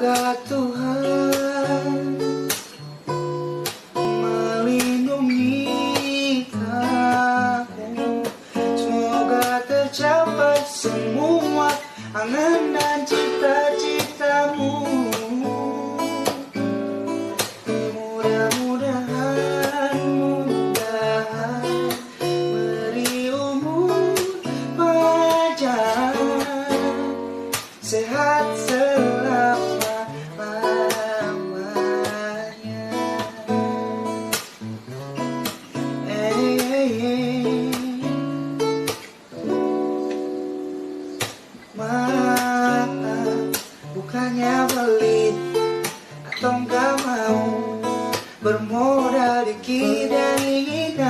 Semoga Tuhan melindungi kamu. Semoga tercapai semua angan dan cita-citamu. Mudah-mudahan beri umur panjang, sehat selama-lamanya. Maaf, bukannya pelit atau gak mau bermodal dikit dan ingin